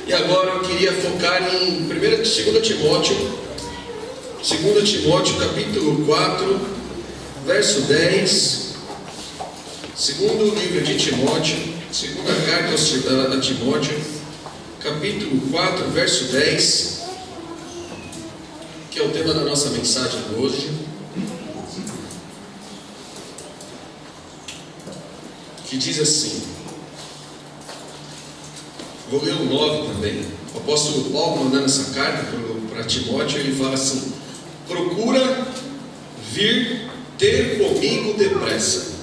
E agora eu queria focar em 2 Timóteo capítulo 4, verso 10. Segundo livro de Timóteo, segunda carta a Timóteo, capítulo 4, verso 10, que é o tema da nossa mensagem de hoje. Que diz assim, vou ler o 9 também. O apóstolo Paulo, mandando essa carta para Timóteo, ele fala assim: procura vir ter comigo depressa,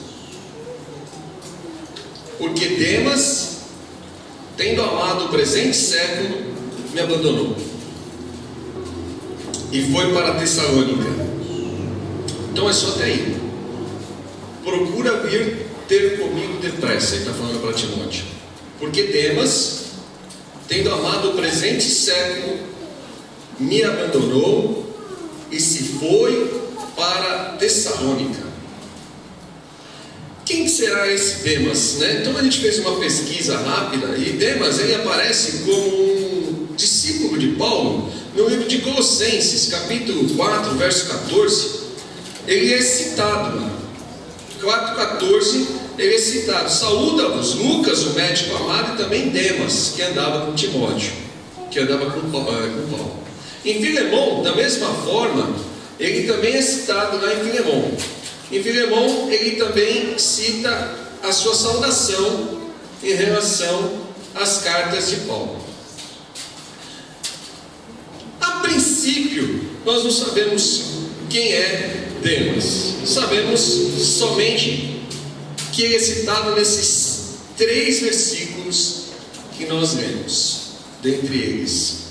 porque Demas, tendo amado o presente século, me abandonou e foi para Tessalônica. Então é só até aí. Procura vir ter comigo depressa. Ele está falando para Timóteo, porque Demas, tendo amado o presente século, me abandonou e se foi para Tessalônica. Quem será esse Demas, né? Então a gente fez uma pesquisa rápida e Demas, ele aparece como um discípulo de Paulo no livro de Colossenses, capítulo 4, verso 14. Ele é citado lá. 4,14, ele é citado: saúda-vos Lucas, o médico amado, e também Demas, que andava com Timóteo, que andava com Paulo. Em Filemão, da mesma forma, ele também é citado lá em Filemão. Em Filemão, ele também cita a sua saudação em relação às cartas de Paulo. A princípio, nós não sabemos quem é Demas. Sabemos somente que ele é citado nesses 3 versículos que nós lemos, dentre eles.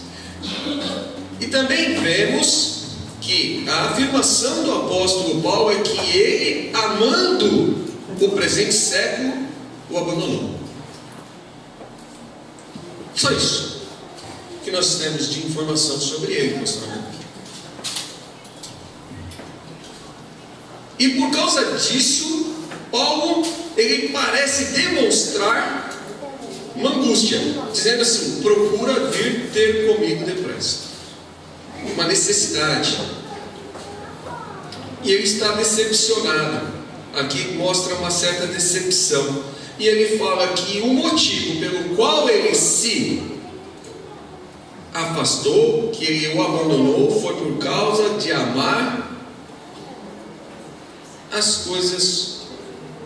E também vemos que a afirmação do apóstolo Paulo é que ele, amando o presente século, o abandonou. Só isso que nós temos de informação sobre ele, pastor. E por causa disso, Paulo, ele parece demonstrar uma angústia, dizendo assim: procura vir ter comigo depressa. Uma necessidade. E ele está decepcionado. Aqui mostra uma certa decepção. E ele fala que o motivo pelo qual ele se afastou, que ele o abandonou, foi por causa de amar as coisas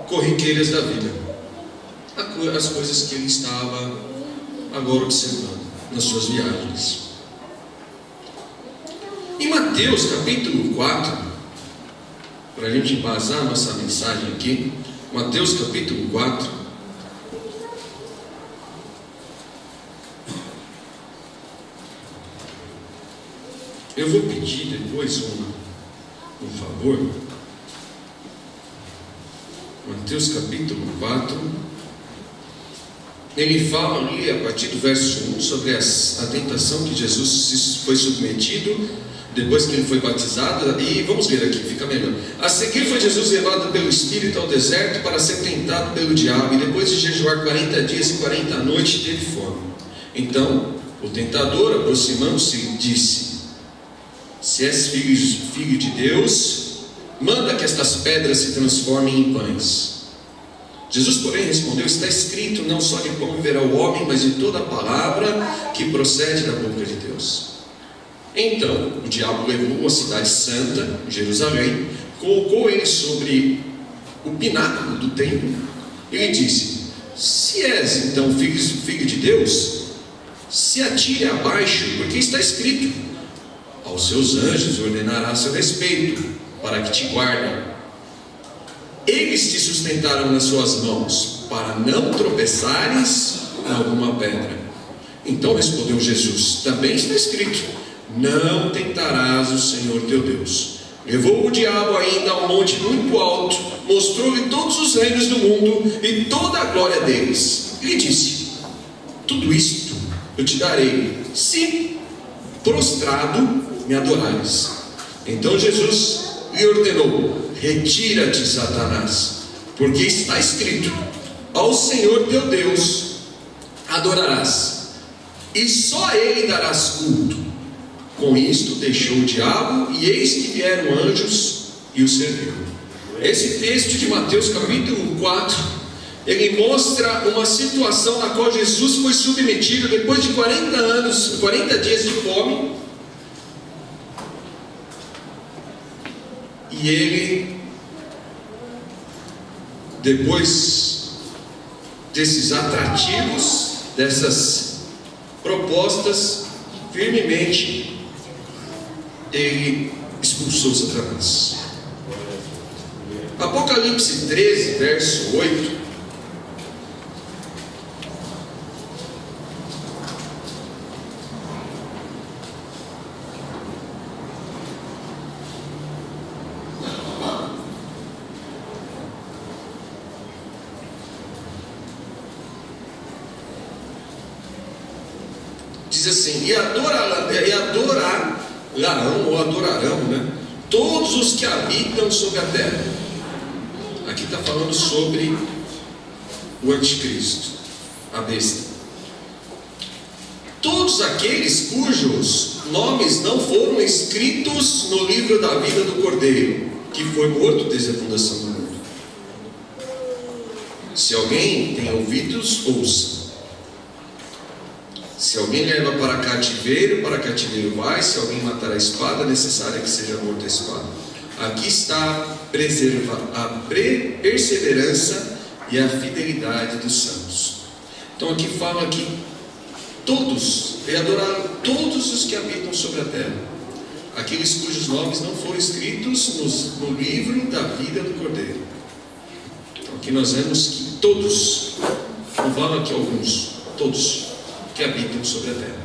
corriqueiras da vida, as coisas que ele estava agora observando nas suas viagens. Em Mateus capítulo 4, para a gente embasar a nossa mensagem aqui, Mateus capítulo 4, eu vou pedir depois um favor. Mateus capítulo 4, ele fala ali a partir do verso 1 sobre a tentação que Jesus foi submetido depois que ele foi batizado. E vamos ler aqui, fica melhor. A seguir foi Jesus levado pelo Espírito ao deserto para ser tentado pelo diabo, e depois de jejuar 40 dias e 40 noites teve fome. Então o tentador, aproximando-se, disse: se és filho de Deus, manda que estas pedras se transformem em pães. Jesus, porém, respondeu: está escrito, não só de pão viverá o homem, mas de toda a palavra que procede da boca de Deus. Então o diabo levou a cidade santa, Jerusalém, colocou ele sobre o pináculo do templo e lhe disse: se és então filho de Deus, se atire abaixo, porque está escrito: aos seus anjos ordenará a seu respeito, para que te guardem. Eles te sustentaram nas suas mãos, para não tropeçares em alguma pedra. Então respondeu Jesus: também está escrito: não tentarás o Senhor teu Deus. Levou o diabo ainda a um monte muito alto, mostrou-lhe todos os reinos do mundo e toda a glória deles. E lhe disse: tudo isto eu te darei, se prostrado me adorares. Então Jesus lhe ordenou: retira-te, Satanás, porque está escrito: ao Senhor teu Deus adorarás, e só a ele darás culto. Com isto deixou o diabo, e eis que vieram anjos e o serviram. Esse texto de Mateus capítulo 4, ele mostra uma situação na qual Jesus foi submetido depois de 40 dias de fome, e ele, depois desses atrativos, dessas propostas, firmemente ele expulsou Satanás. Apocalipse 13, verso 8. Diz assim: e adorarão, todos os que habitam sobre a terra. Aqui está falando sobre o anticristo, a besta. Todos aqueles cujos nomes não foram escritos no livro da vida do Cordeiro, que foi morto desde a fundação do mundo. Se alguém tem ouvidos, ouça. Se alguém leva para cativeiro vai. Se alguém matar a espada, é necessário que seja morta a espada. Aqui está a perseverança e a fidelidade dos santos. Então aqui fala que todos, e adoraram todos os que habitam sobre a terra, aqueles cujos nomes não foram escritos no livro da vida do Cordeiro. Então aqui nós vemos que todos, não falam aqui alguns, todos que habitam sobre a terra.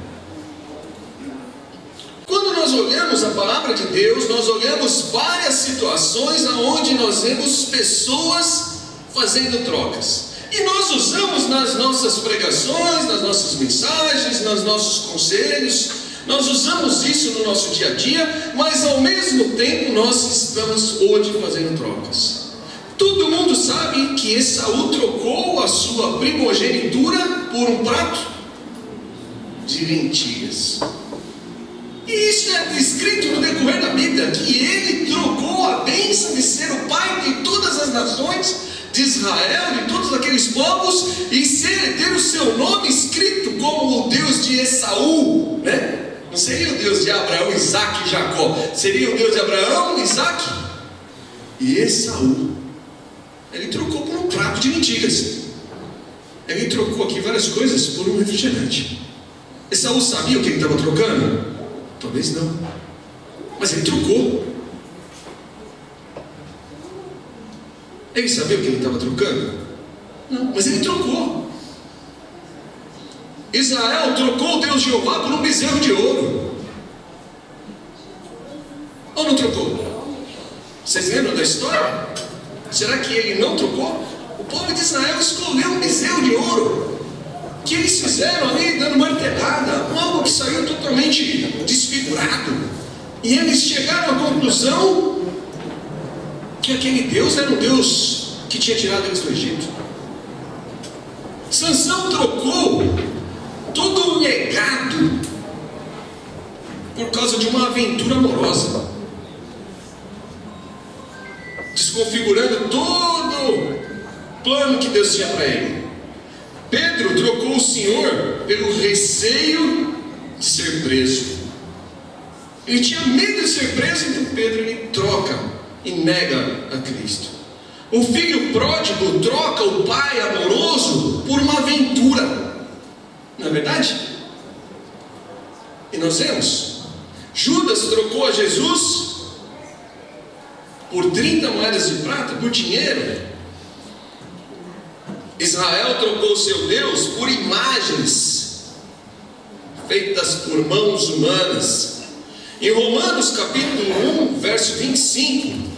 Quando nós olhamos a palavra de Deus, nós olhamos várias situações onde nós vemos pessoas fazendo trocas, e nós usamos nas nossas pregações, nas nossas mensagens, nos nossos conselhos, nós usamos isso no nosso dia a dia, mas ao mesmo tempo nós estamos hoje fazendo trocas. Todo mundo sabe que Esaú trocou a sua primogenitura por um prato de lentilhas. E isso é descrito no decorrer da Bíblia, que ele trocou a bênção de ser o pai de todas as nações de Israel, de todos aqueles povos, e ter o seu nome escrito como o Deus de Esaú, né? Não seria o Deus de Abraão, Isaac e Jacó, seria o Deus de Abraão, Isaac e Esaú. Ele trocou por um prato de lentilhas. Ele trocou aqui várias coisas por um refrigerante. Esaú sabia o que ele estava trocando? Talvez não, mas ele trocou. Ele sabia o que ele estava trocando? Não, mas ele trocou. Israel trocou o Deus Jeová por um bezerro de ouro. Ou não trocou? Vocês lembram da história? Será que ele não trocou? O povo de Israel escolheu um bezerro de ouro, que eles fizeram ali dando martelada, algo que saiu totalmente desfigurado, e eles chegaram à conclusão que aquele Deus era um Deus que tinha tirado eles do Egito. Sansão trocou todo o legado por causa de uma aventura amorosa, desconfigurando todo o plano que Deus tinha para ele. Pedro trocou o Senhor pelo receio de ser preso. Ele tinha medo de ser preso, então Pedro ele troca e nega a Cristo. O filho pródigo troca o pai amoroso por uma aventura, não é verdade? E nós vemos, Judas trocou a Jesus por 30 moedas de prata, por dinheiro. Israel trocou seu Deus por imagens feitas por mãos humanas. Em Romanos capítulo 1, verso 25,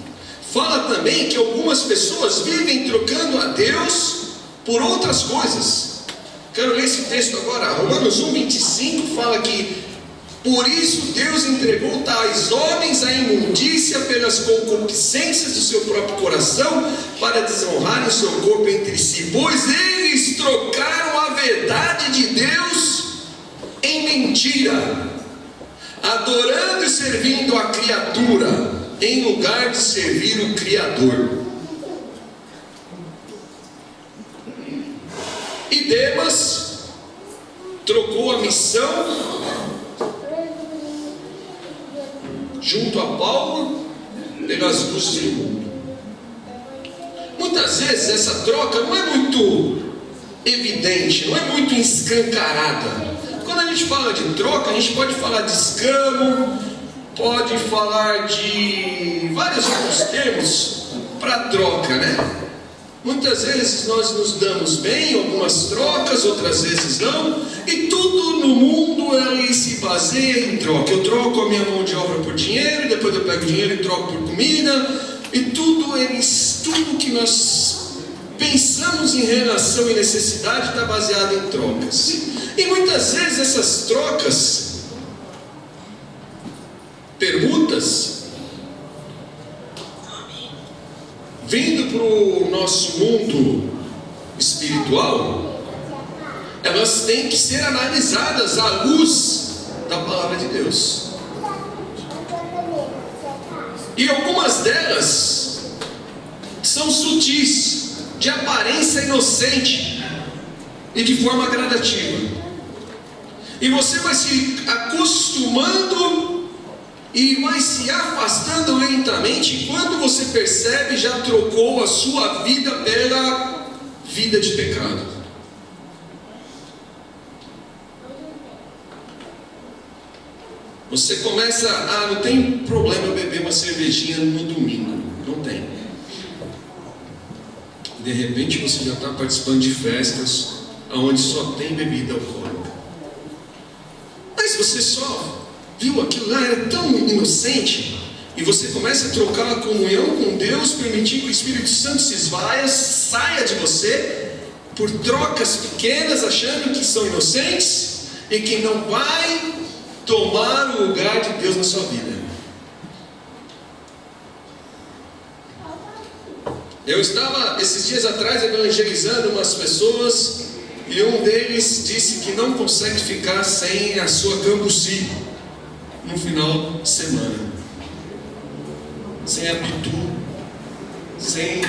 fala também que algumas pessoas vivem trocando a Deus por outras coisas. Quero ler esse texto agora. Romanos 1, 25 fala que por isso Deus entregou tais homens à imundícia pelas concupiscências do seu próprio coração, para desonrarem o seu corpo entre si, pois eles trocaram a verdade de Deus mentira, adorando e servindo a criatura, em lugar de servir o Criador. E Demas trocou a missão junto a Paulo pelas luzes do mundo. Muitas vezes essa troca não é muito evidente, não é muito escancarada. Quando a gente fala de troca, a gente pode falar de escambo, pode falar de vários outros termos para troca, né? Muitas vezes nós nos damos bem, algumas trocas, outras vezes não, e tudo no mundo ele se baseia em troca. Eu troco a minha mão de obra por dinheiro, depois eu pego dinheiro e troco por comida, e tudo que nós pensamos em relação e necessidade está baseado em trocas. E muitas vezes essas trocas, permutas, vindo para o nosso mundo espiritual, elas têm que ser analisadas à luz da palavra de Deus. E algumas delas são sutis, de aparência inocente e de forma gradativa. E você vai se acostumando e vai se afastando lentamente. Quando você percebe, já trocou a sua vida pela vida de pecado. Você começa, não tem problema eu beber uma cervejinha no domingo. Não tem. De repente você já está participando de festas onde só tem bebida alcoólica. Mas você só viu aquilo lá, era tão inocente, e você começa a trocar a comunhão com Deus, permitir que o Espírito Santo se esvaia, saia de você, por trocas pequenas, achando que são inocentes, e que não vai tomar o lugar de Deus na sua vida. Eu estava, esses dias atrás, evangelizando umas pessoas, e um deles disse que não consegue ficar sem a sua cambuci no final de semana, sem a pitu, sem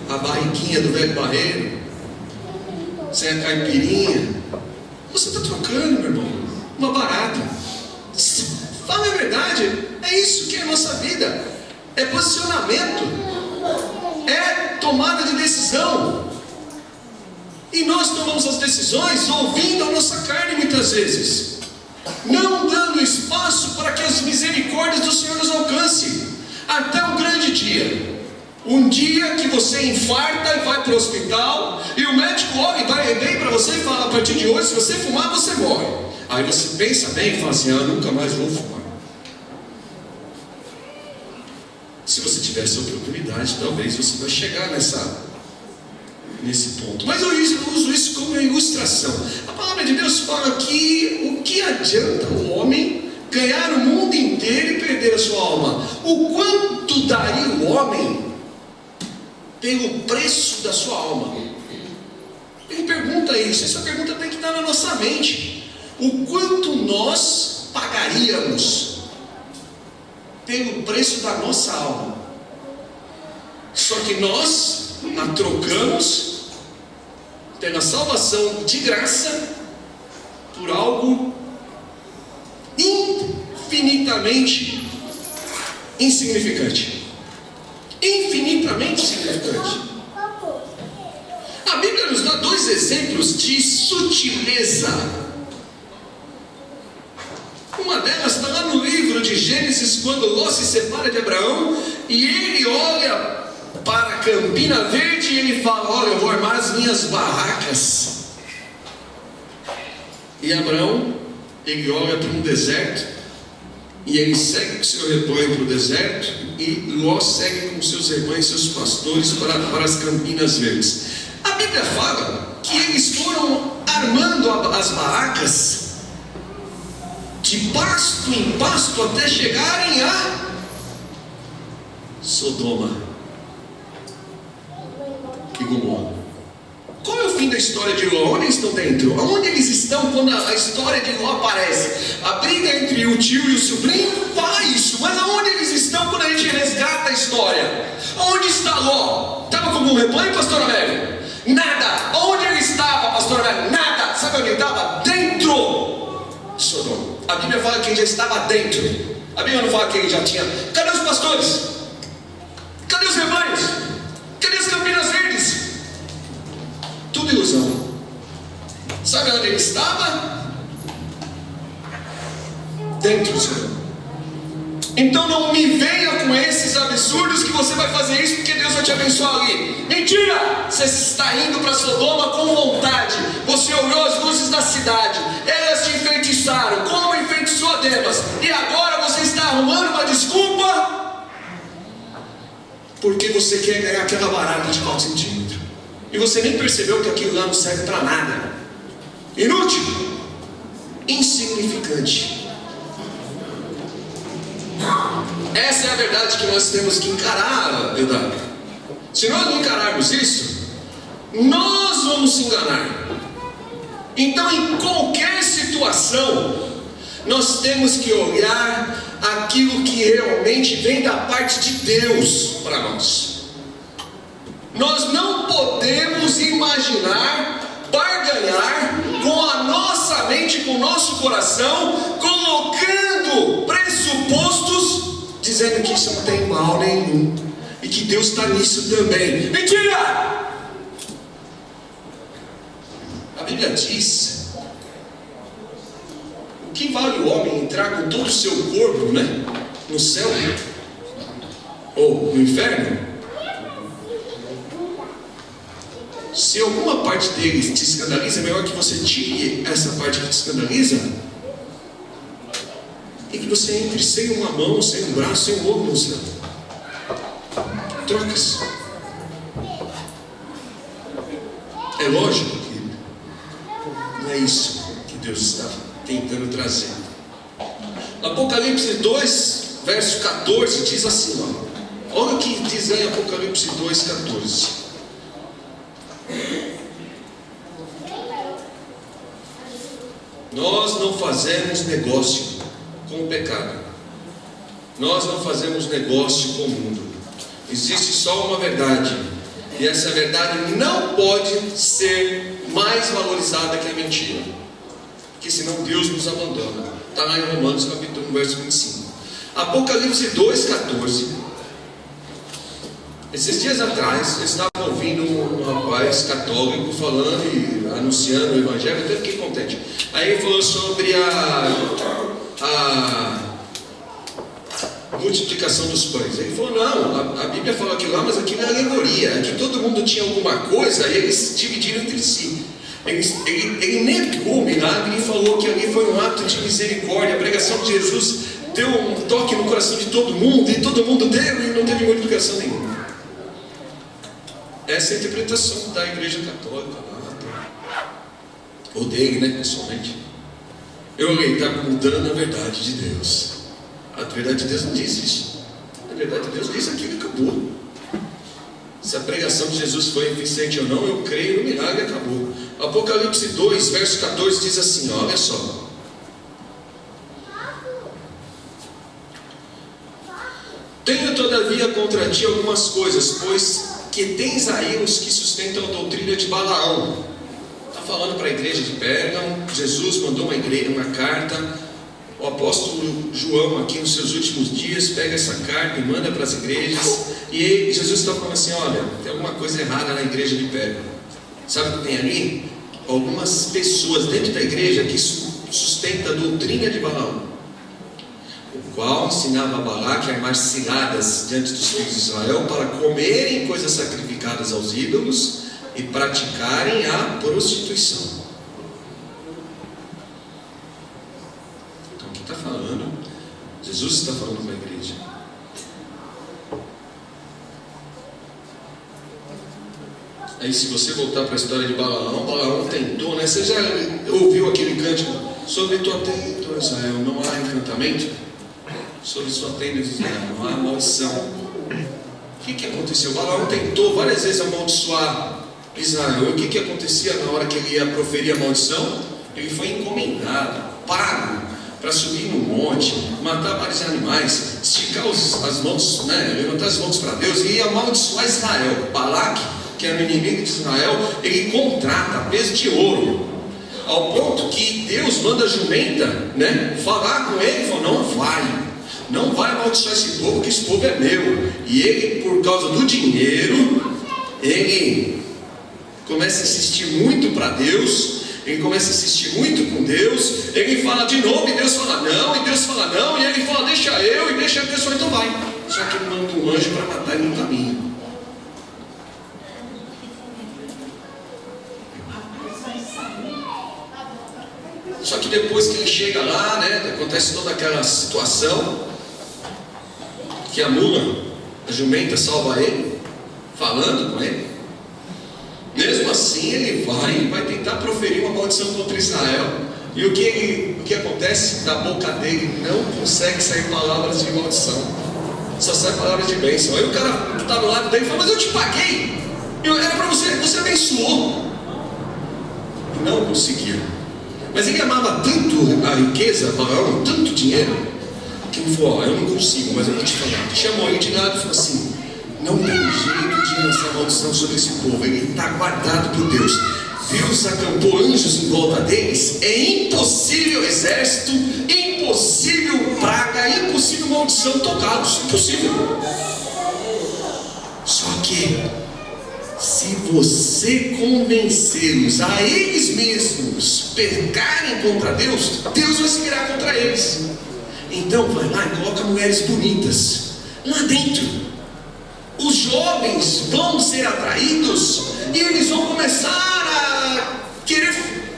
a barriquinha do velho barreiro, sem a caipirinha. Você está trocando, meu irmão, uma barata. Fala a verdade, é isso que é a nossa vida, é posicionamento, é tomada de decisão. E nós tomamos as decisões ouvindo a nossa carne muitas vezes, não dando espaço para que as misericórdias do Senhor nos alcancem, até um grande dia. Um dia que você infarta e vai para o hospital, e o médico olha e vai bem para você e fala: a partir de hoje, se você fumar, você morre. Aí você pensa bem e fala assim: nunca mais vou fumar. Se você tivesse a oportunidade, talvez você vai chegar nesse ponto. Mas eu uso isso como ilustração. A palavra de Deus fala que o que adianta o homem ganhar o mundo inteiro e perder a sua alma? O quanto daria o homem pelo preço da sua alma? Ele pergunta isso. Essa pergunta tem que estar na nossa mente. O quanto nós pagaríamos pelo preço da nossa alma? Só que nós a trocamos pela salvação de graça por algo infinitamente insignificante. Infinitamente insignificante. A Bíblia nos dá dois exemplos de sutileza. Uma delas está lá no livro de Gênesis, quando Ló se separa de Abraão e ele olha para a Campina Verde e ele fala: olha, eu vou armar as minhas barracas. E Abraão, ele olha para um deserto e ele segue com seu rebanho para o deserto, e Ló segue com seus rebanhos, seus pastores para as Campinas Verdes. A Bíblia fala que eles foram armando as barracas de pasto em pasto até chegarem a Sodoma e Gomorra. Qual é o ouvindo a história de Ló? Onde eles estão dentro? Onde eles estão quando a história de Ló aparece? A briga entre o tio e o sobrinho? Isso, mas aonde eles estão quando a gente resgata a história? Onde está Ló? Estava com um rebanho, pastor Amélia? Nada. Onde ele estava, pastor Amélia? Nada. Sabe onde ele estava? Dentro de Sodoma. A Bíblia fala que ele já estava dentro. A Bíblia não fala que ele já tinha. Cadê os pastores? Cadê os rebanhos? Cadê as campinas verdes? Tudo ilusão. Sabe onde ele estava? Dentro de Sodoma. Então não me venha com esses absurdos que você vai fazer isso porque Deus vai te abençoar ali. Mentira! Você está indo para Sodoma com vontade. Você olhou as luzes da cidade. Elas te enfeitiçaram, como enfeitiçou Demas. E agora você está arrumando uma desculpa porque você quer ganhar aquela barata de 4 centímetros. E você nem percebeu que aquilo lá não serve para nada. Inútil. Insignificante. Essa é a verdade que nós temos que encarar, Eudá. Se nós não encararmos isso, nós vamos se enganar. Então, em qualquer situação, nós temos que olhar aquilo que realmente vem da parte de Deus para nós. Nós não podemos imaginar, barganhar com a nossa mente, com o nosso coração, colocando pressupostos, dizendo que isso não tem mal nenhum e que Deus está nisso também. Mentira! A Bíblia diz: o que vale o homem entrar com todo o seu corpo, né, no céu ou no inferno? Se alguma parte dele te escandaliza, é melhor que você tire essa parte que te escandaliza e que você entre sem uma mão, sem um braço, sem um olho no céu. Trocas. É lógico que não é isso que Deus está tentando trazer. Apocalipse 2, verso 14, diz assim, olha o que diz aí Apocalipse 2, 14. Nós não fazemos negócio com o pecado. Nós não fazemos negócio com o mundo. Existe só uma verdade. E essa verdade não pode ser mais valorizada que a mentira. Porque senão Deus nos abandona. Está lá em Romanos capítulo 1, verso 25. Apocalipse 2, 14. Esses dias atrás, eu estava ouvindo um rapaz católico falando e anunciando o evangelho, até fiquei contente. Aí ele falou sobre a multiplicação dos pães. Ele falou, não, a Bíblia fala aquilo lá, mas aquilo é alegoria. Aqui todo mundo tinha alguma coisa e eles dividiram entre si. Ele negou o milagre e falou que ali foi um ato de misericórdia. A pregação de Jesus deu um toque no coração de todo mundo e todo mundo deu e não teve multiplicação nenhuma. Essa é a interpretação da Igreja Católica lá, ou dele, né, pessoalmente. Eu olhei, está mudando a verdade de Deus. A verdade de Deus não diz isso. A verdade de Deus diz aquilo e acabou. Se a pregação de Jesus foi eficiente ou não, eu creio no milagre e acabou. Apocalipse 2, verso 14 diz assim, olha só. Tenho todavia contra ti algumas coisas, pois que tens aí os que sustentam a doutrina de Balaão. Está falando para a igreja de Pérgamo. Jesus mandou uma carta. O apóstolo João, aqui nos seus últimos dias, pega essa carta e manda para as igrejas. E Jesus está falando assim, olha, tem alguma coisa errada na igreja de Pérgamo. Sabe o que tem ali? Algumas pessoas dentro da igreja que sustentam a doutrina de Balaão, o qual ensinava a Balaque a armar ciladas diante dos filhos de Israel para comerem coisas sacrificadas aos ídolos e praticarem a prostituição. Então, o que está falando? Jesus está falando com a igreja. Aí, se você voltar para a história de Balaão tentou, né? Você já ouviu aquele cântico? Sobre tua tenda, Israel, não há encantamento? Sobre sua tenda, Israel, não há maldição. O que aconteceu? Balaão tentou várias vezes amaldiçoar Israel. E o que acontecia na hora que ele ia proferir a maldição? Ele foi encomendado, pago, para subir no monte, matar vários animais, esticar as mãos, levantar as mãos para Deus e amaldiçoar Israel. Balaque, que era o inimigo de Israel, ele contrata peso de ouro, ao ponto que Deus manda a jumenta, falar com ele, falou: não vai amaldiçoar esse povo, que esse povo é meu. E ele, por causa do dinheiro, ele começa a insistir muito para Deus, ele começa a insistir muito com Deus, ele fala de novo, e Deus fala não, e Deus fala não, e ele fala: deixa eu, e deixa a pessoa, então vai. Só que ele manda um anjo para matar ele no caminho. Só que depois que ele chega lá, acontece toda aquela situação, que a mula, a jumenta, salva ele, falando com ele. Mesmo assim ele vai tentar proferir uma maldição contra Israel. E o que acontece? Da boca dele não consegue sair palavras de maldição, só sai palavras de bênção. Aí o cara que está do lado dele fala: mas eu te paguei, era para você abençoou. Não conseguiu. Mas ele amava tanto a riqueza, Balaão, tanto dinheiro, que ele falou: eu não consigo, mas eu vou te falar. Chamou ele de lado e falou assim: não tem jeito de lançar maldição sobre esse povo, ele está guardado por Deus. Deus acampou anjos em volta deles. É impossível exército, impossível praga, impossível maldição tocá-los. Impossível. Só que se você convencê-los a eles mesmos pecarem contra Deus, Deus vai se virar contra eles. Então vai lá e coloca mulheres bonitas lá dentro. Os jovens vão ser atraídos e eles vão começar a querer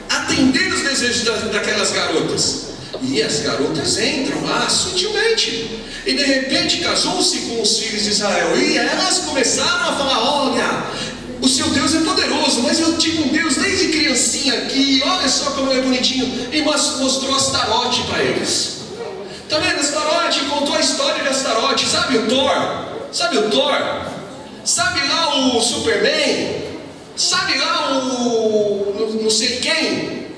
atender os desejos daquelas garotas. E as garotas entram lá sutilmente. E de repente casou-se com os filhos de Israel. E elas começaram a falar: olha, o seu Deus é poderoso, mas eu tive um Deus desde criancinha aqui, olha só como ele é bonitinho. E mostrou Astarote para eles. Tá vendo? Astarote, contou a história de Astarote. Sabe o Thor? Sabe lá o Superman? Sabe lá o não sei quem?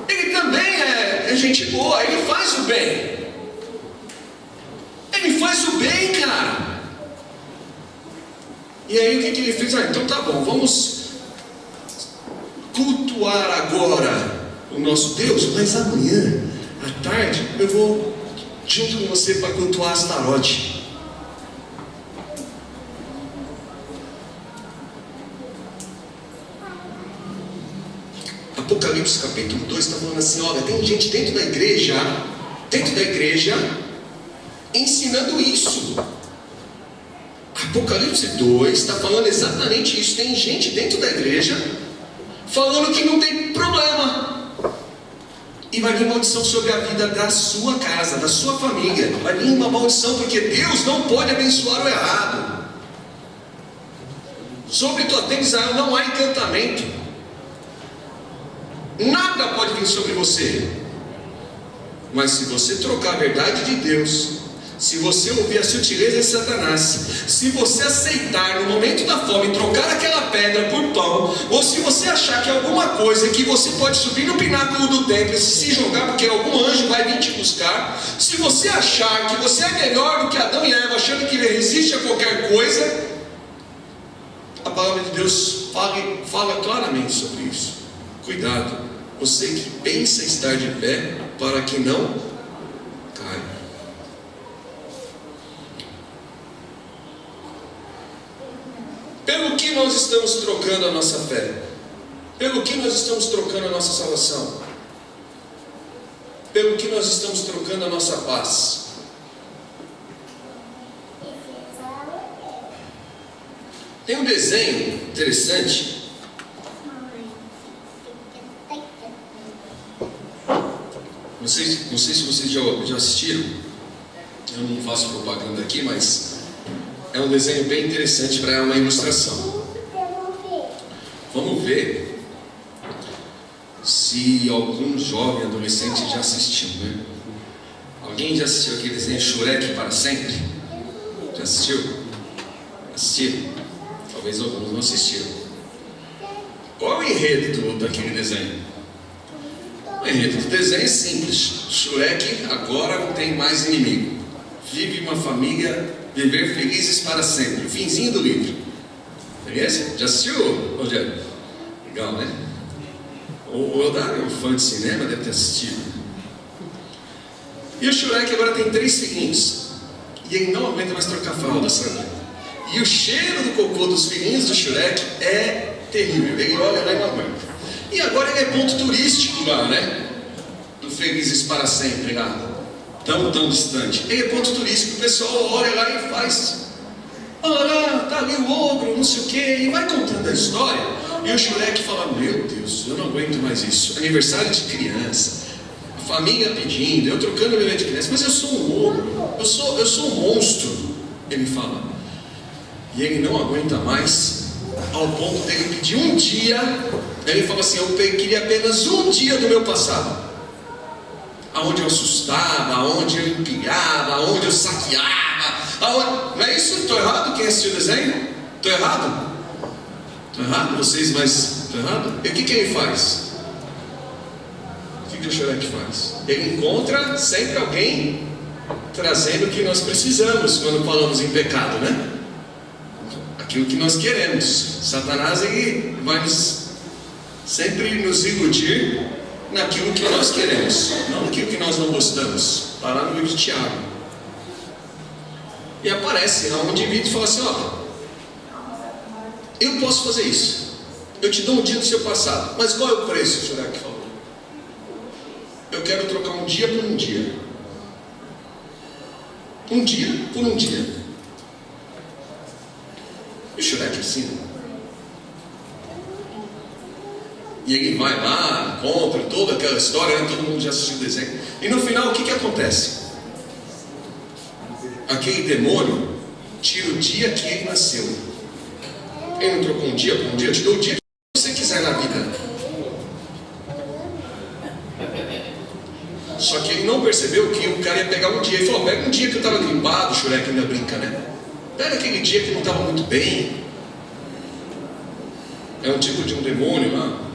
Ele também é gente boa, ele faz o bem. Ele faz o bem, cara. E aí o que ele fez? Então tá bom, vamos cultuar agora o nosso Deus, mas amanhã à tarde eu vou junto com você para cultuar Astarote. Apocalipse capítulo 2 está falando assim: olha, tem gente dentro da igreja, ensinando isso. Apocalipse 2 está falando exatamente isso. Tem gente dentro da igreja falando que não tem problema, e vai vir maldição sobre a vida da sua casa, da sua família. Vai vir uma maldição, porque Deus não pode abençoar o errado. Sobre tua terra, Israel, não há encantamento. Nada pode vir sobre você. Mas se você trocar a verdade de Deus, se você ouvir a sutileza de Satanás, se você aceitar no momento da fome trocar aquela pedra por pão, ou se você achar que é alguma coisa que você pode subir no pináculo do templo e se jogar porque algum anjo vai vir te buscar, se você achar que você é melhor do que Adão e Eva, achando que ele resiste a qualquer coisa, a palavra de Deus fala claramente sobre isso. Cuidado, você que pensa estar de pé, para que não caia. Pelo que nós estamos trocando a nossa fé? Pelo que nós estamos trocando a nossa salvação? Pelo que nós estamos trocando a nossa paz? Tem um desenho interessante. Não sei se vocês já assistiram. Eu não faço propaganda aqui, mas é um desenho bem interessante para uma ilustração. Vamos ver se algum jovem adolescente já assistiu, né? Alguém já assistiu aquele desenho Shrek para sempre? Já assistiu? Assistiram? Talvez alguns não assistiram. Qual é o enredo daquele desenho? O enredo do desenho é simples. Shrek agora não tem mais inimigo. Vive uma família, viver felizes para sempre. Finzinho do livro. Conhece? Já assistiu, Rogério? Legal, né? O Eldar é um fã de cinema, deve ter assistido. E o Shrek agora tem 3 filhinhos. E ele não aguenta mais trocar fralda, sabe? E o cheiro do cocô dos filhinhos do Shrek é terrível. Ele olha lá e não aguenta. E agora ele é ponto turístico lá, né? Do Felizes para Sempre lá. Tão distante. Ele é ponto turístico. O pessoal olha lá e faz. Olha lá, tá ali o ogro, não sei o quê. E vai contando a história. E o Shrek fala, meu Deus, eu não aguento mais isso. Aniversário de criança. A família pedindo, eu trocando bebê de criança. Mas eu sou um ogro. Eu sou um monstro. Ele fala. E ele não aguenta mais. Ao ponto dele pedir um dia. Ele fala assim, eu queria apenas um dia do meu passado. Aonde eu assustava, aonde eu empilhava, aonde eu saqueava. Não é isso? Estou errado? Quem assistiu o desenho? Estou errado? Estou errado? Vocês, mas estou errado? E o que ele faz? O que o Shrek faz? Ele encontra sempre alguém trazendo o que nós precisamos quando falamos em pecado, né? Aquilo que nós queremos. Satanás, ele vai sempre nos iludir naquilo que nós queremos, não naquilo que nós não gostamos. Está lá no livro de Tiago. E aparece lá um indivíduo e fala assim, ó, eu posso fazer isso, eu te dou um dia do seu passado, mas qual é o preço? O Shrek falou, eu quero trocar um dia por um dia. Um dia por um dia. E o Shrek assim. E ele vai lá, conta toda aquela história, né? Todo mundo já assistiu o desenho. E no final, o que acontece? Aquele demônio tira o dia que ele nasceu. Ele não trocou um dia por um dia, te dou o dia que você quiser na vida. Só que ele não percebeu que o cara ia pegar um dia. Ele falou, pega um dia que eu estava limpado, o Shrek ainda brinca, né? Pega aquele dia que não estava muito bem. É um tipo de um demônio lá.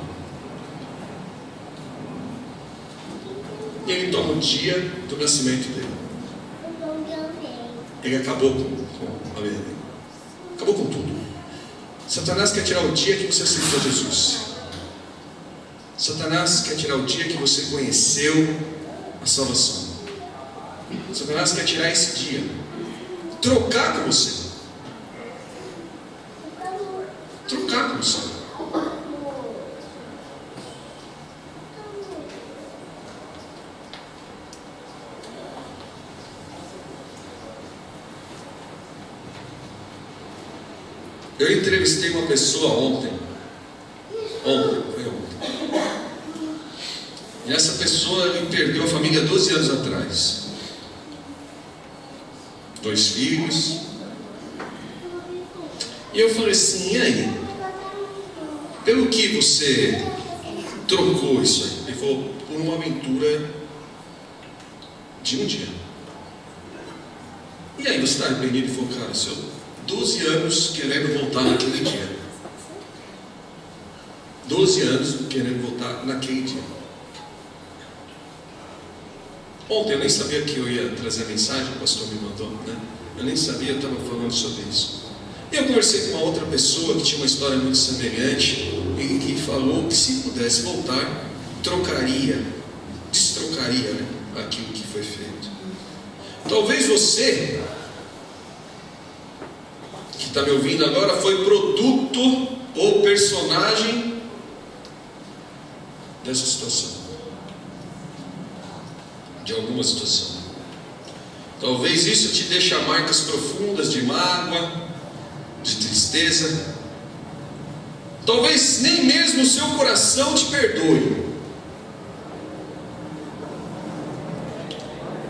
E ele toma o dia do nascimento dele. Ele acabou com a vida dele. Acabou com tudo. Satanás quer tirar o dia que você aceitou Jesus. Satanás quer tirar o dia que você conheceu a salvação. Satanás quer tirar esse dia, trocar com você. Trocar com você. Eu entrevistei uma pessoa ontem. Foi ontem. E essa pessoa perdeu a família 12 anos atrás. 2 filhos. E eu falei assim, e aí? Pelo que você trocou isso aí? Ele falou, por uma aventura de um dia. E aí você está arrependido? Ele falou, cara, se eu 12 anos querendo voltar naquele dia. 12 anos querendo voltar naquele dia. Ontem eu nem sabia que eu ia trazer a mensagem, o pastor me mandou, né? Eu nem sabia, eu estava falando sobre isso. E eu conversei com uma outra pessoa que tinha uma história muito semelhante e que falou que se pudesse voltar, destrocaria, né, aquilo que foi feito. Talvez você que está me ouvindo agora foi produto ou personagem dessa situação, de alguma situação. Talvez isso te deixe marcas profundas de mágoa, de tristeza. Talvez nem mesmo o seu coração te perdoe.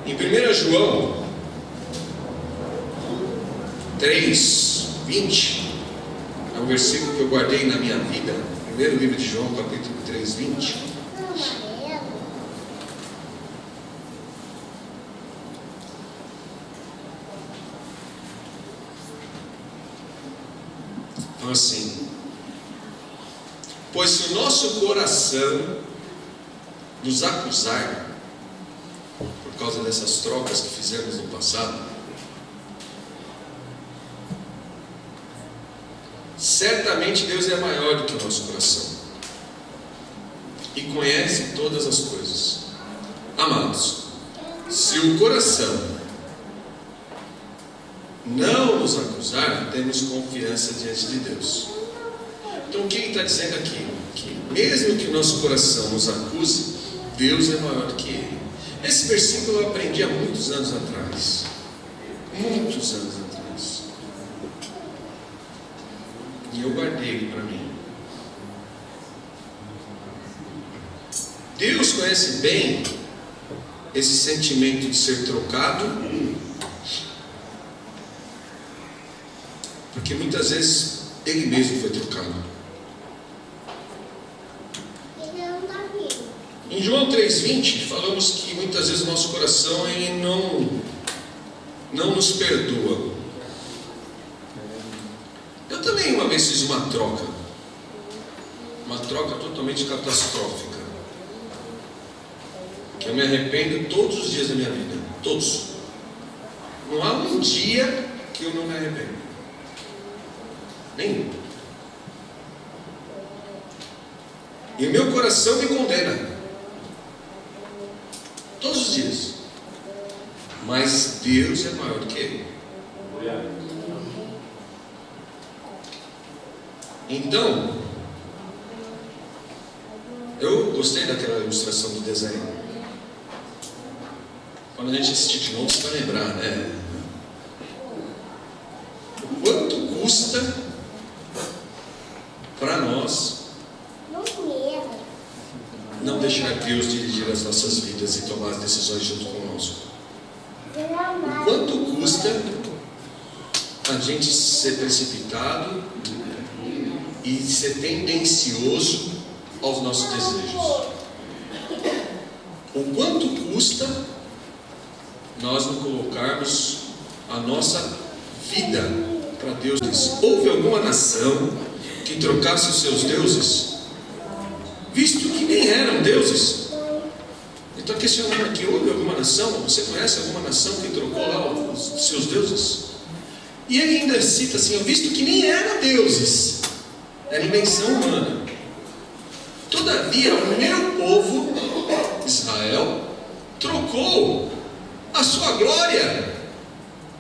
Em 1 João 3:20, é um versículo que eu guardei na minha vida. Primeiro livro de João, capítulo 3:20. Então assim, Pois se o nosso coração nos acusar, por causa dessas trocas que fizemos no passado, certamente Deus é maior do que o nosso coração e conhece todas as coisas. Amados, se o coração não nos acusar, temos confiança diante de Deus. Então o que ele está dizendo aqui? Que mesmo que o nosso coração nos acuse, Deus é maior do que ele. Esse versículo eu aprendi há muitos anos atrás. Muitos anos atrás. E eu guardei ele para mim. Deus conhece bem esse sentimento de ser trocado, porque muitas vezes ele mesmo foi trocado. Em João 3,20 falamos que muitas vezes o nosso coração ele não nos perdoa. Eu também uma vez fiz uma troca totalmente catastrófica, que eu me arrependo todos os dias da minha vida, todos. Não há um dia que eu não me arrependo, nenhum. E o meu coração me condena todos os dias, mas Deus é maior do que ele. Então, eu gostei daquela ilustração do desenho. Quando a gente assistir de novo, você vai lembrar, né? O quanto custa para nós não deixar Deus dirigir as nossas vidas e tomar as decisões junto conosco. O quanto custa a gente ser precipitado e ser tendencioso aos nossos desejos. O quanto custa nós não colocarmos a nossa vida para Deus. Houve alguma nação que trocasse os seus deuses, visto que nem eram deuses? Ele está questionando aqui: houve alguma nação? Você conhece alguma nação que trocou lá os seus deuses? E ele ainda cita assim: visto que nem eram deuses, era invenção humana. Todavia o meu povo Israel trocou a sua glória,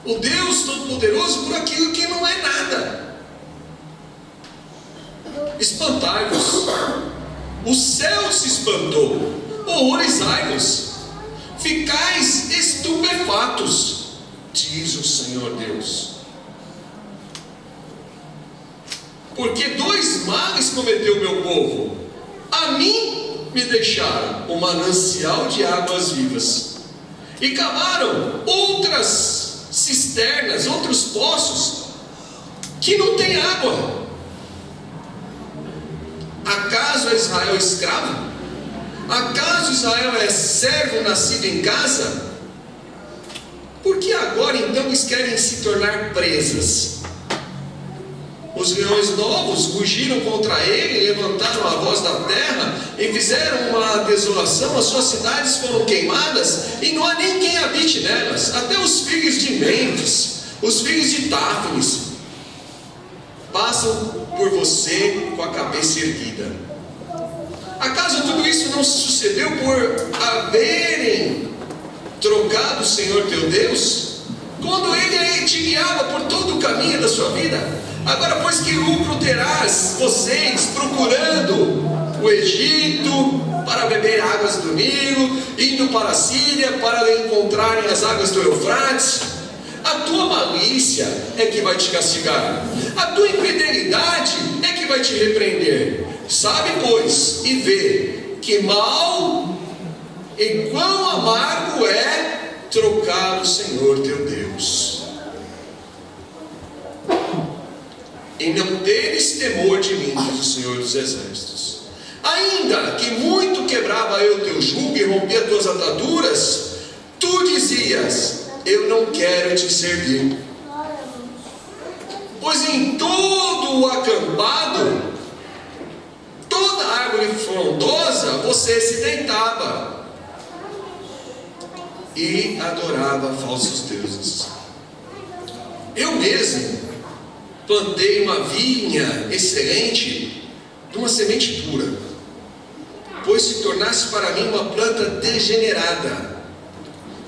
o Deus Todo-Poderoso, por aquilo que não é nada. Espantai-vos, o céu se espantou, horrorizai-vos, ficais estupefatos, diz o Senhor Deus. Porque dois males cometeu o meu povo: a mim me deixaram o manancial de águas vivas, e cavaram outras cisternas, outros poços, que não tem água. Acaso é Israel escravo? Acaso Israel é servo nascido em casa? Por que agora então eles querem se tornar presas? Os leões novos rugiram contra ele, levantaram a voz da terra e fizeram uma desolação. As suas cidades foram queimadas e não há nem quem habite nelas. Até os filhos de Mendes, os filhos de Táfnis, passam por você com a cabeça erguida. Acaso tudo isso não sucedeu por haverem trocado o Senhor teu Deus, quando ele te guiava por todo o caminho da sua vida? Agora, pois, que lucro terás vocês procurando o Egito para beber águas do Nilo, indo para a Síria para encontrarem as águas do Eufrates? A tua malícia é que vai te castigar, a tua infidelidade é que vai te repreender. Sabe, pois, e vê que mal e quão amargo é trocar o Senhor teu Deus, e não teres temor de mim, diz o Senhor dos Exércitos. Ainda que muito quebrava eu teu jugo e rompia tuas ataduras, tu dizias: eu não quero te servir. Pois em todo o acampado, toda árvore frondosa, você se deitava e adorava falsos deuses. Eu mesmo plantei uma vinha excelente de uma semente pura, pois se tornasse para mim uma planta degenerada,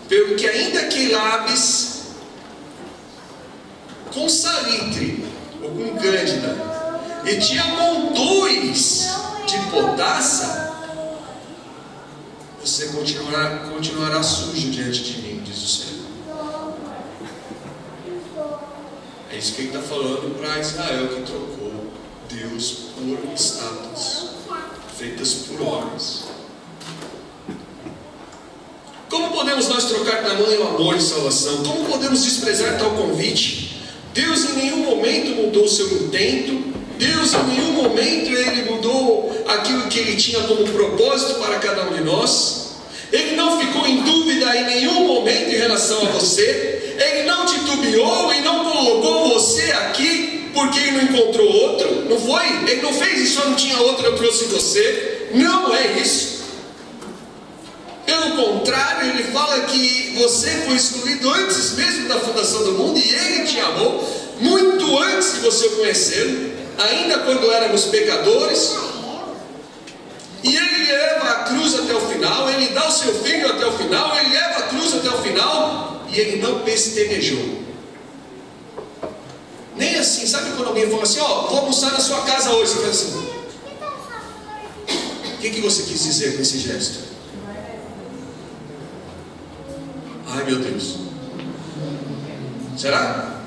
pelo que ainda que labes com salitre ou com cândida, e te amontoes de potassa, você continuará sujo diante de mim, diz o Senhor. É isso que ele está falando para Israel, que trocou Deus por estátuas feitas por homens. Como podemos nós trocar tamanho amor e salvação? Como podemos desprezar tal convite? Deus em nenhum momento mudou seu intento. Deus em nenhum momento Ele mudou aquilo que Ele tinha como propósito para cada um de nós. Ele não ficou em dúvida em nenhum momento em relação a você. Ele não titubeou e não colocou você aqui porque Ele não encontrou outro. Não foi? Ele não fez isso, só não tinha outro, eu trouxe você. Não é isso. Pelo contrário, Ele fala que você foi escolhido antes mesmo da fundação do mundo, e Ele te amou muito antes de você o conhecer, ainda quando éramos pecadores. E Ele leva a cruz até o final, Ele dá o seu filho até o final, Ele leva a cruz até o final, e Ele não pestanejou. Nem assim, sabe quando alguém fala assim, ó, vou almoçar na sua casa hoje, você fala assim, o que você quis dizer com esse gesto? Ai meu Deus, será?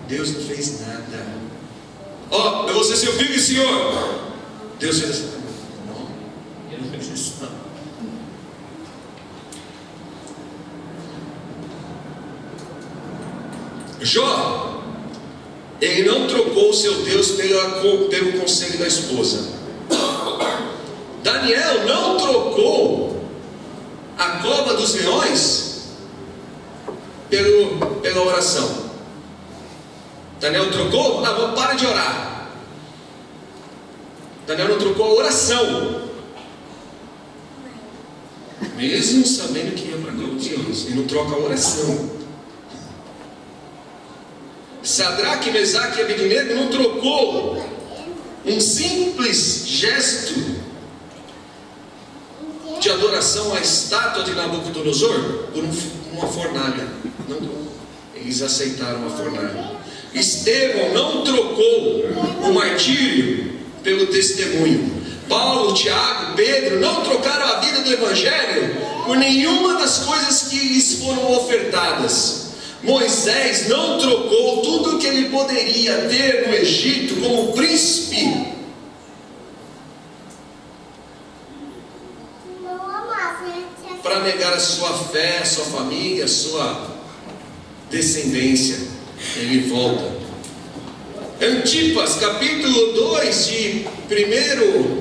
Deus não fez nada. Ó, eu vou ser seu filho, Senhor. Deus fez assim. Não, Ele não fez isso não. Jó, ele não trocou o seu Deus pelo conselho da esposa. Daniel não trocou a cova dos leões pela oração. Daniel trocou? Para de orar. Daniel não trocou a oração, mesmo sabendo que ia para a cova dos leões. Ele não troca a oração. Sadraque, Mesaque e Abednego não trocou um simples gesto de adoração à estátua de Nabucodonosor por uma fornalha. Não, eles aceitaram a fornalha. Estevão não trocou o martírio pelo testemunho. Paulo, Tiago, Pedro não trocaram a vida do Evangelho por nenhuma das coisas que lhes foram ofertadas. Moisés não trocou tudo o que ele poderia ter no Egito como príncipe para negar a sua fé, a sua família, a sua descendência. Ele volta. Antipas, capítulo 2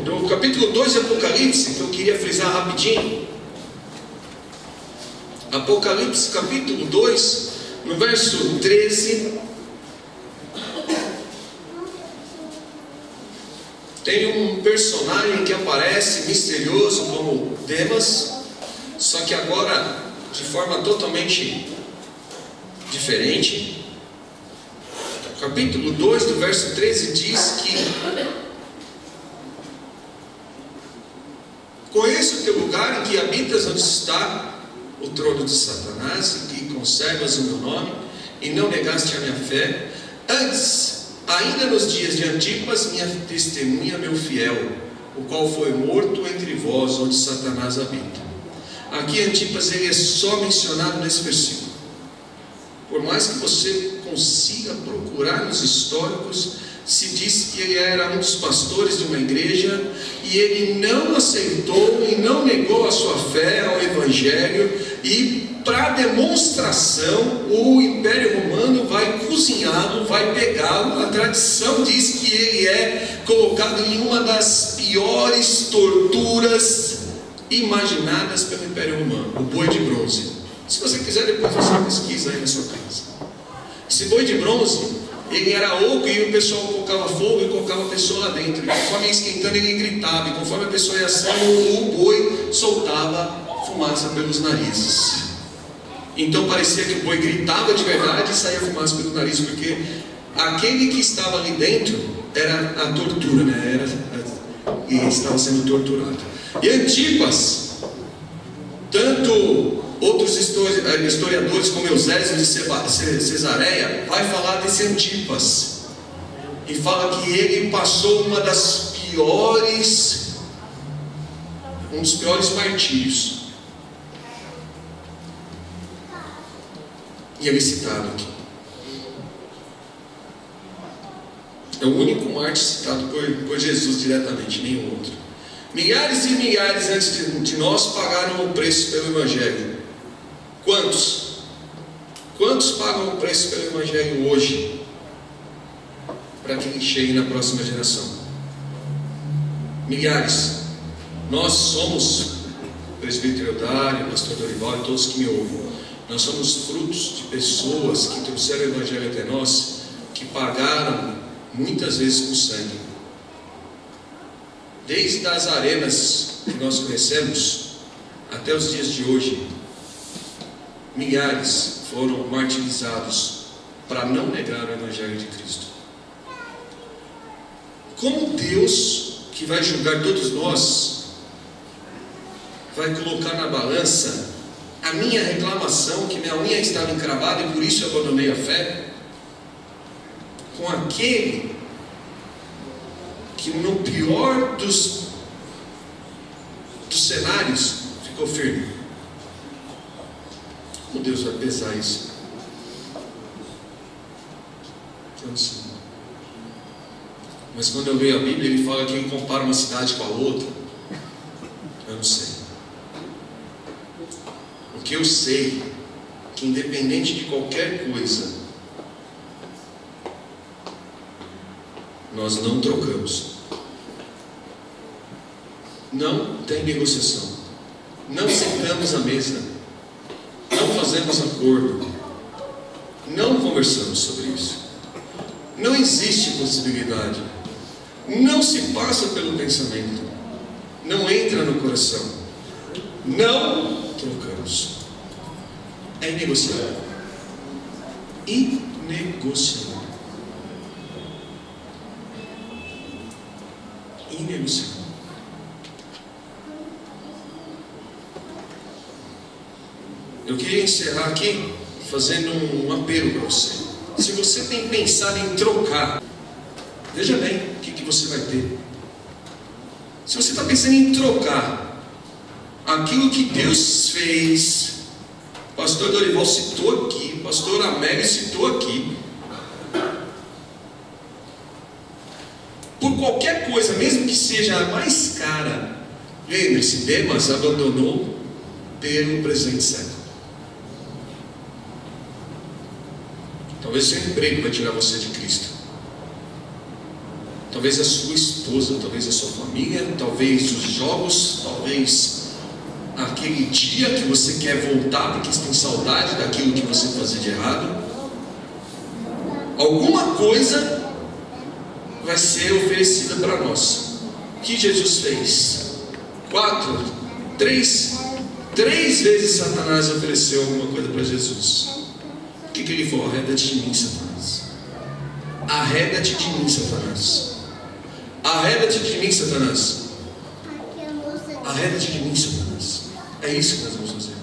do capítulo 2 de Apocalipse, que eu queria frisar rapidinho. Apocalipse, capítulo 2, no verso 13. Tem um personagem que aparece misterioso como Demas, só que agora de forma totalmente diferente. Capítulo 2, do verso 13 diz que conheço o teu lugar em que habitas, onde está o trono de Satanás, e que conservas o meu nome, e não negaste a minha fé. Antes, ainda nos dias de Antipas, minha testemunha, meu fiel, o qual foi morto entre vós, onde Satanás habita. Aqui Antipas ele é só mencionado nesse versículo. Por mais que você consiga procurar nos históricos, se diz que ele era um dos pastores de uma igreja, e ele não aceitou e não negou a sua fé ao Evangelho, e para demonstração o Império Romano vai cozinhá-lo, vai pegá-lo. A tradição diz que ele é colocado em uma das piores torturas imaginadas pelo Império Romano, o boi de bronze. Se você quiser, depois você pesquisa aí na sua casa. Esse boi de bronze, ele era oco e o pessoal colocava fogo e colocava a pessoa lá dentro. E conforme ia esquentando, ele gritava. E conforme a pessoa ia assando, o boi soltava fumaça pelos narizes. Então parecia que o boi gritava de verdade e saía fumaça pelo nariz, porque aquele que estava ali dentro era a tortura, né? E estava sendo torturado. E Antipas, tanto outros historiadores como Eusébio de Cesareia vai falar desse Antipas e fala que ele passou um dos piores martírios. E ele é citado aqui. É o único mártir citado por Jesus diretamente, nenhum outro. Milhares e milhares antes de nós pagaram o preço pelo Evangelho. Quantos? Quantos pagam o preço pelo Evangelho hoje? Para que ele chegue na próxima geração. Milhares. Nós somos, presbítero Eudário, pastor Dorival e todos que me ouvem, nós somos frutos de pessoas que trouxeram o Evangelho até nós, que pagaram muitas vezes com sangue. Desde as arenas que nós conhecemos até os dias de hoje, milhares foram martirizados para não negar o Evangelho de Cristo. Como Deus, que vai julgar todos nós, vai colocar na balança a minha reclamação, que minha unha estava encravada e por isso eu abandonei a fé, com aquele que no pior dos cenários ficou firme? Como Deus vai pesar isso? Eu não sei. Mas quando eu leio a Bíblia, ele fala que ele compara uma cidade com a outra. Eu não sei. O que eu sei é que independente de qualquer coisa, nós não trocamos. Não tem negociação. Não sentamos à mesa. Não fazemos acordo. Não conversamos sobre isso. Não existe possibilidade. Não se passa pelo pensamento. Não entra no coração. Não trocamos. É inegociável. Inegociável. Inegociável. Eu queria encerrar aqui fazendo um apelo para você. Se você tem pensado em trocar, veja bem o que você vai ter. Se você está pensando em trocar aquilo que Deus fez, pastor Dorival citou aqui, pastor Amélio citou aqui, por qualquer coisa, mesmo que seja a mais cara, lembre-se, Demas abandonou pelo presente século. Talvez seu emprego vai tirar você de Cristo. Talvez a sua esposa, talvez a sua família, talvez os jogos, talvez aquele dia que você quer voltar porque tem saudade daquilo que você fazia de errado. Alguma coisa vai ser oferecida para nós. O que Jesus fez? 3 vezes Satanás ofereceu alguma coisa para Jesus. O que ele falou? Arreda-te de mim, Satanás. Arreda-te de mim, Satanás. Arreda-te de mim, Satanás. Arreda-te de mim, Satanás. É isso que nós vamos fazer.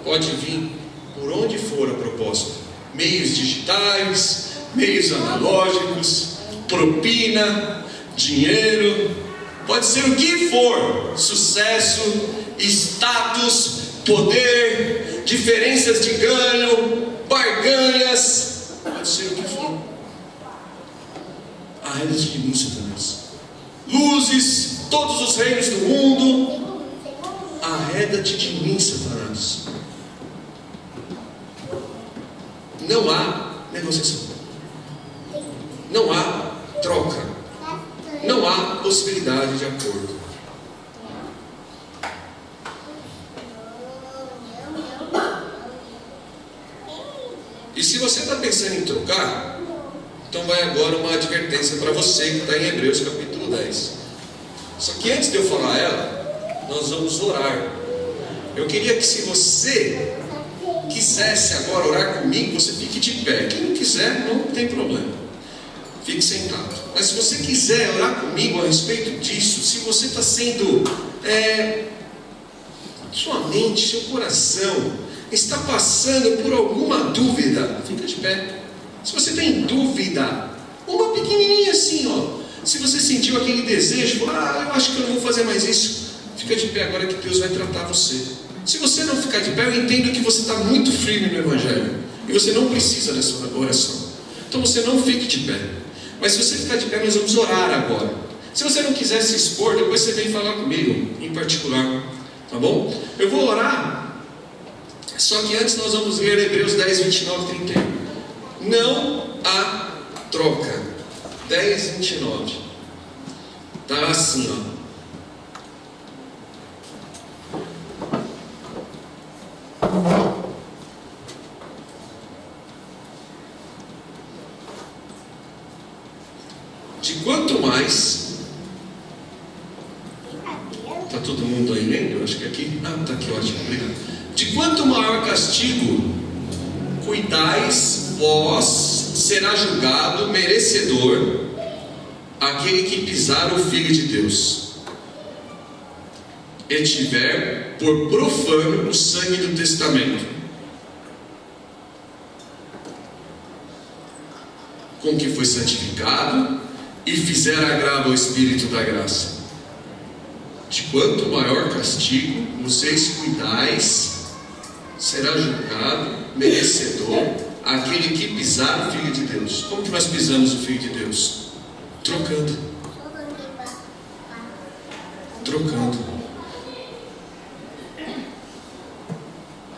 Pode vir por onde for a proposta. Meios digitais, meios analógicos, propina, dinheiro. Pode ser o que for. Sucesso, status, poder, diferenças de ganho, barganhas, pode ser o que for. Arreda-te de mim, Satanás. Luzes, todos os reinos do mundo, arreda-te de mim, Satanás. Não há negociação. Não há troca. Não há possibilidade de acordo. E se você está pensando em trocar, então vai agora uma advertência para você que está em Hebreus capítulo 10. Só que antes de eu falar ela, nós vamos orar. Eu queria que, se você quisesse agora orar comigo, você fique de pé. Quem não quiser, não tem problema, fique sentado. Mas se você quiser orar comigo a respeito disso, se você está sendo sua mente, seu coração está passando por alguma dúvida, fica de pé. Se você tem dúvida, uma pequenininha assim, ó, se você sentiu aquele desejo, eu acho que eu não vou fazer mais isso, fica de pé agora que Deus vai tratar você. Se você não ficar de pé, eu entendo que você está muito firme no Evangelho e você não precisa dessa oração. Então você não fique de pé. Mas se você ficar de pé, nós vamos orar agora. Se você não quiser se expor, depois você vem falar comigo em particular, tá bom? Eu vou orar, só que antes nós vamos ler Hebreus 10, 29 e 31. Não há troca. 10, 29. Está assim, ó. De quanto mais. Está todo mundo aí lendo? Acho que aqui. Está aqui, ótimo, obrigado. De quanto maior castigo cuidais, vós será julgado merecedor aquele que pisar o Filho de Deus e tiver por profano o sangue do testamento, com que foi santificado e fizer agravo ao Espírito da graça. De quanto maior castigo vocês cuidais, será julgado merecedor aquele que pisar o Filho de Deus. Como que nós pisamos o Filho de Deus? Trocando.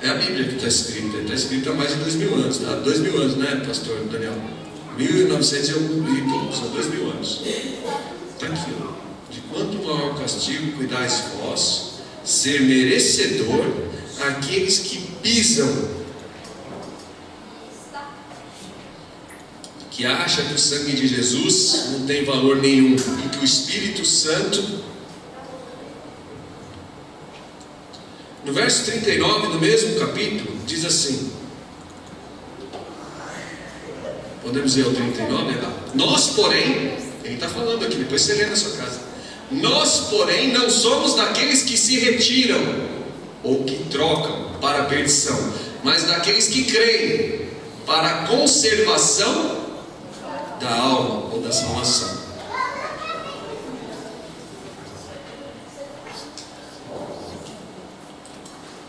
É a Bíblia que está escrita. Está escrita há mais de 2000 anos, tá? 2000 anos, né, pastor Daniel? 1900 e pouco, são 2000 anos. Está aqui, ó. De quanto maior castigo cuidais vós, ser merecedor aqueles que pisam, que acha que o sangue de Jesus não tem valor nenhum e que o Espírito Santo, no verso 39 do mesmo capítulo, diz assim, podemos ler o 39? Nós, porém, ele está falando aqui, depois você lê na sua casa. Nós, porém, não somos daqueles que se retiram ou que trocam para a perdição, mas daqueles que creem para a conservação da alma ou da salvação.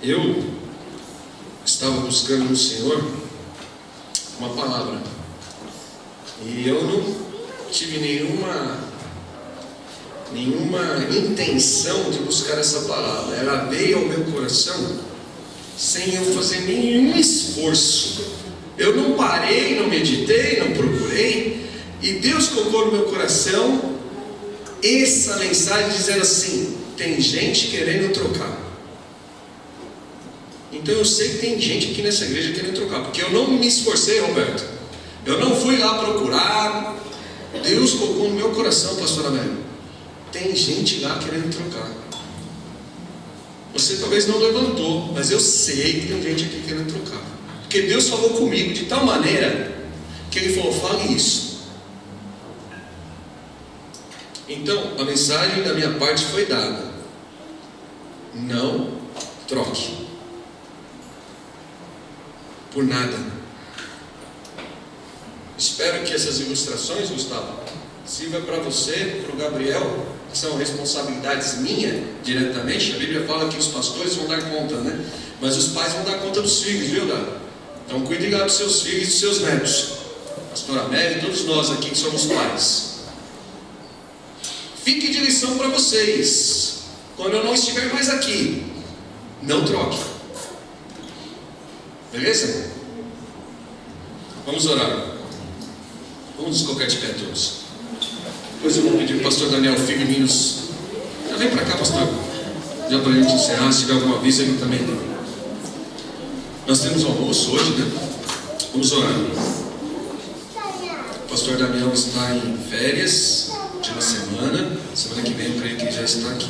Eu estava buscando no Senhor uma palavra e eu não tive nenhuma intenção de buscar essa palavra. Ela veio ao meu coração sem eu fazer nenhum esforço. Eu não parei, não meditei, não procurei, e Deus colocou no meu coração essa mensagem dizendo assim: tem gente querendo trocar. Então eu sei que tem gente aqui nessa igreja querendo trocar, porque eu não me esforcei, Roberto. Eu não fui lá procurar. Deus colocou no meu coração, pastor Américo. Tem gente lá querendo trocar. Você talvez não levantou, mas eu sei que tem gente aqui querendo trocar. Porque Deus falou comigo de tal maneira que Ele falou: fale isso. Então a mensagem da minha parte foi dada: não troque por nada. Espero que essas ilustrações, Gustavo, sirva para você, para o Gabriel, que são responsabilidades minhas diretamente. A Bíblia fala que os pastores vão dar conta, né? Mas os pais vão dar conta dos filhos, viu, Dá? Então cuide lá dos seus filhos e dos seus netos. Pastor Amélia e todos nós aqui que somos pais. Fique de lição para vocês. Quando eu não estiver mais aqui, não troque. Beleza? Vamos orar. Vamos nos colocar de pé todos. Depois eu vou pedir para o pastor Daniel Filho nos... Já vem para cá, pastor. Já para a gente encerrar, se tiver alguma aviso, ele também tem. Nós temos almoço hoje, né? Vamos orar. O pastor Damião está em férias de uma semana. Semana que vem eu creio que ele já está aqui.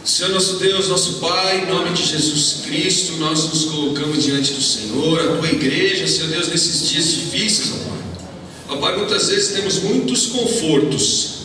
Senhor nosso Deus, nosso Pai, em nome de Jesus Cristo, nós nos colocamos diante do Senhor, a Tua igreja, Senhor Deus, nesses dias difíceis, ó Pai. Ó Pai, muitas vezes temos muitos confortos,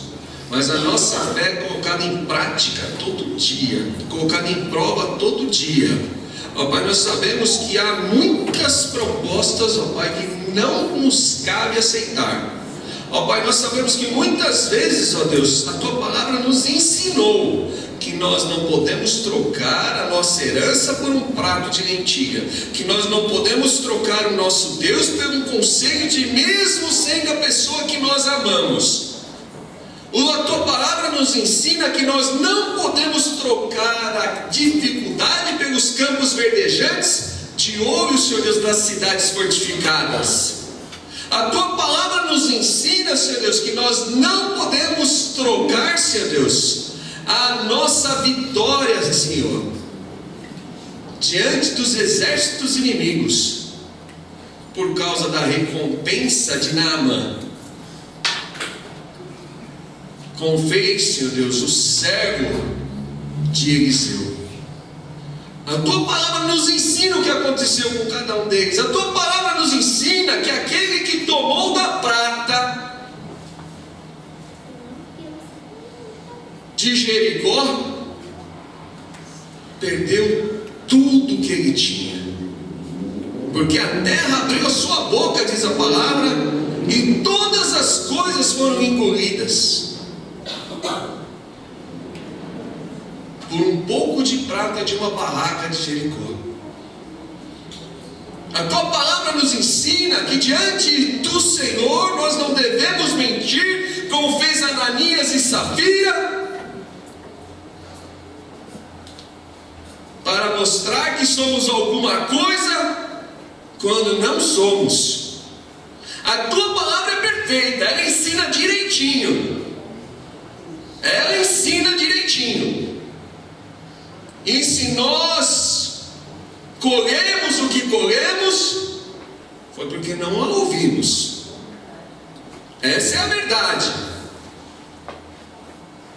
mas a nossa fé é colocada em prática todo dia, colocada em prova todo dia. Ó Pai, nós sabemos que há muitas propostas, ó Pai, que não nos cabe aceitar. Ó Pai, nós sabemos que muitas vezes, ó Deus, a Tua palavra nos ensinou que nós não podemos trocar a nossa herança por um prato de lentilha, que nós não podemos trocar o nosso Deus por um conselho de mesmo sendo a pessoa que nós amamos. A Tua palavra nos ensina que nós não podemos trocar a dificuldade pelos campos verdejantes de ouro, Senhor Deus, das cidades fortificadas. A Tua palavra nos ensina, Senhor Deus, que nós não podemos trocar, Senhor Deus, a nossa vitória, Senhor, diante dos exércitos inimigos, por causa da recompensa de Naamã, como fez, Senhor Deus, o servo de Eliseu. A Tua palavra nos ensina o que aconteceu com cada um deles. A Tua palavra nos ensina que aquele que tomou da prata de Jericó perdeu tudo que ele tinha, porque a terra abriu a sua boca, diz a palavra, e todas as coisas foram engolidas por um pouco de prata de uma barraca de Jericó. A Tua palavra nos ensina que diante do Senhor nós não devemos mentir, como fez Ananias e Safira, para mostrar que somos alguma coisa quando não somos. A Tua palavra é perfeita, ela ensina direitinho. Ela ensina direitinho. E se nós colhemos o que colhemos, foi porque não a ouvimos. Essa é a verdade.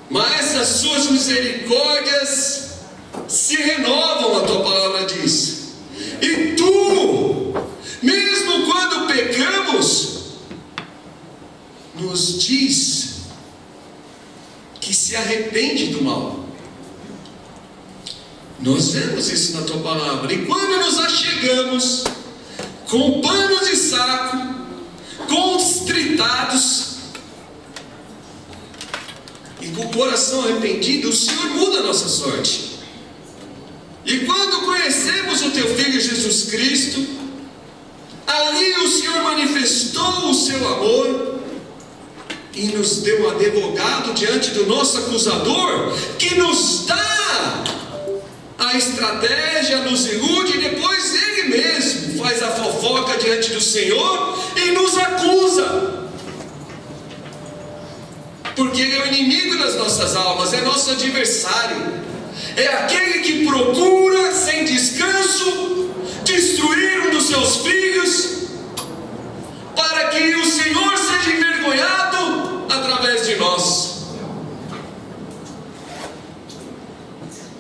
Mas as Suas misericórdias se renovam, a Tua palavra diz. E Tu, mesmo quando pecamos, nos diz que se arrepende do mal. Nós vemos isso na Tua palavra. E quando nos achegamos com panos de saco, constritados e com o coração arrependido, o Senhor muda a nossa sorte. E quando conhecemos o Teu Filho Jesus Cristo, ali o Senhor manifestou o Seu amor e nos deu um advogado diante do nosso acusador, que nos dá a estratégia, nos ilude, e depois Ele mesmo faz a fofoca diante do Senhor e nos acusa, porque Ele é o inimigo das nossas almas, é nosso adversário. É aquele que procura sem descanso destruir um dos seus filhos, para que o Senhor seja envergonhado através de nós.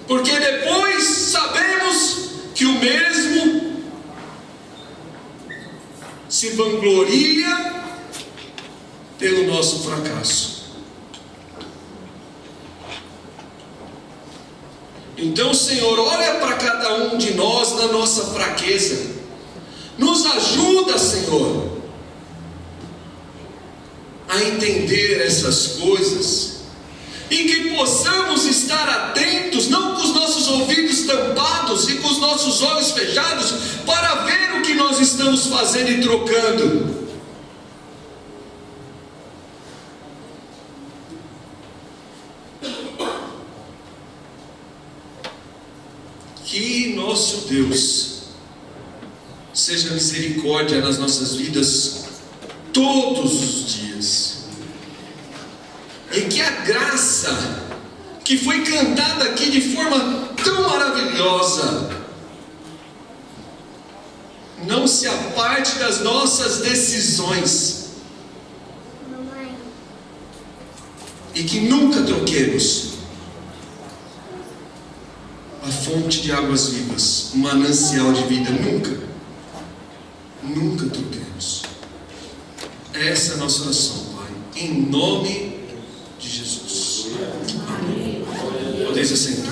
Porque depois sabemos que o mesmo se vangloria pelo nosso fracasso. Então, Senhor, olha para cada um de nós na nossa fraqueza. Nos ajuda, Senhor, a entender essas coisas, e que possamos estar atentos, não com os nossos ouvidos tampados e com os nossos olhos fechados, para ver o que nós estamos fazendo e trocando. Que nosso Deus seja misericórdia nas nossas vidas todos os dias, e que a graça que foi cantada aqui de forma tão maravilhosa não se aparte das nossas decisões. E que nunca troquemos a fonte de águas vivas, um manancial de vida. Nunca troquemos. Essa é a nossa oração, Pai, em nome de Jesus. Amém. Podeis assentar.